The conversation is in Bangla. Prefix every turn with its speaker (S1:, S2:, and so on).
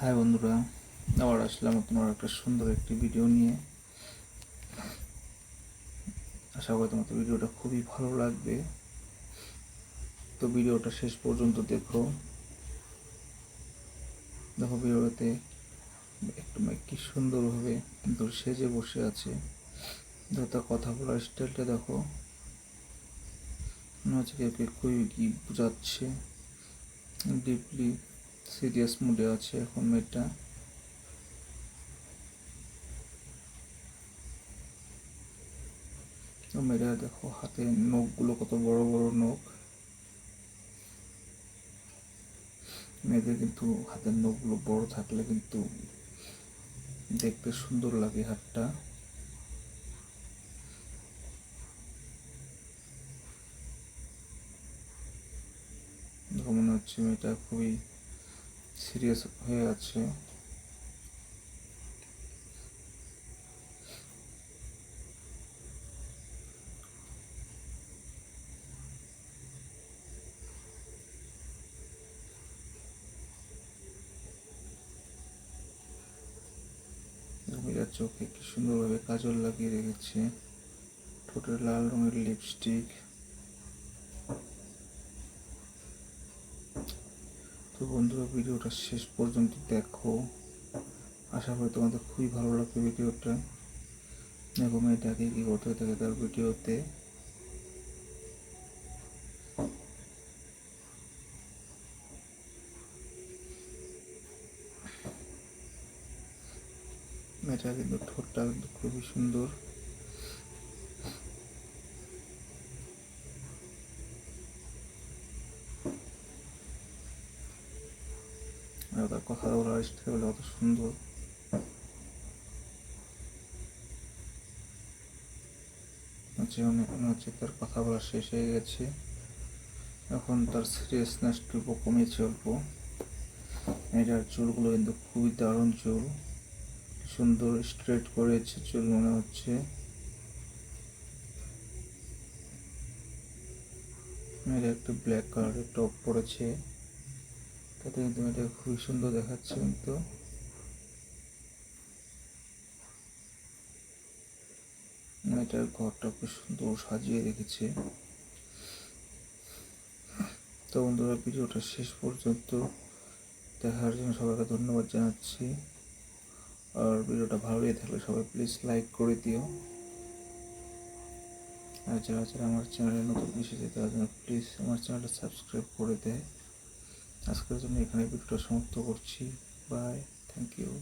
S1: হাই বন্ধুরা, আবার আসলাম তোমার একটা সুন্দর একটি ভিডিও নিয়ে। আশা করি তোমার ভিডিওটা খুবই ভালো লাগবে। তো ভিডিওটা শেষ পর্যন্ত দেখো। ভিডিওতে একটু কি সুন্দরভাবে সেজে বসে আছে। তার কথা বলার স্টাইলটা দেখো, মনে হচ্ছে কেউ খুবই কি বোঝাচ্ছে, ডিপলি সিরিয়াস মুডে আছে এখন মেয়েটা। মেয়েটা দেখো হাতে নখগুলো কত বড় বড় নখ। মেয়েদের কিন্তু হাতের নখগুলো বড় থাকলে কিন্তু দেখতে সুন্দর লাগে হাতটা। দেখো মনে হচ্ছে মেয়েটা খুবই সিরিয়াস হয়ে আছে। মেয়েটার চোখে কি সুন্দরভাবে কাজল লাগিয়ে রেখেছে, ঠোঁটে লাল রঙের লিপস্টিক। তো বন্ধুরা, ভিডিওটা শেষ পর্যন্ত দেখো, আশা করি তোমাদের খুবই ভালো লাগবে ভিডিওটা। দেখো মেয়েটাকে কি করতে থাকে তার ভিডিওতে। মেয়েটা কিন্তু ঠোঁটটা কিন্তু খুবই সুন্দর। আর তার কথা বলার স্টাইল অত সুন্দর। মনে হচ্ছে তার কথা বলা শেষ হয়ে গেছে, এখন তার সিরিয়াসনেসটুকু কমেছে অল্প। মেয়েটার চুলগুলো কিন্তু খুবই দারুণ চুল, সুন্দর স্ট্রেট করেছে চুল মনে হচ্ছে। মেয়েটা একটা ব্ল্যাক কালারের টপ পরেছে, তাতে কিন্তু মেয়েটা খুবই সুন্দর দেখাচ্ছে। কিন্তু মেয়েটার ঘরটা খুব সুন্দর সাজিয়ে রেখেছে। তো বন্ধুরা, ভিডিওটা শেষ পর্যন্ত দেখার জন্য সবাইকে ধন্যবাদ জানাচ্ছি। আর ভিডিওটা ভালো লেগে থাকলে সবাই প্লিজ লাইক করে দিও। আর যারা যারা আমার চ্যানেলে নতুন এসেছে তারা যেন প্লিজ আমার চ্যানেলটা সাবস্ক্রাইব করে দেয়। আজকের জন্য এখানে ভিডিওটা সমাপ্ত করছি। Bye, thank you.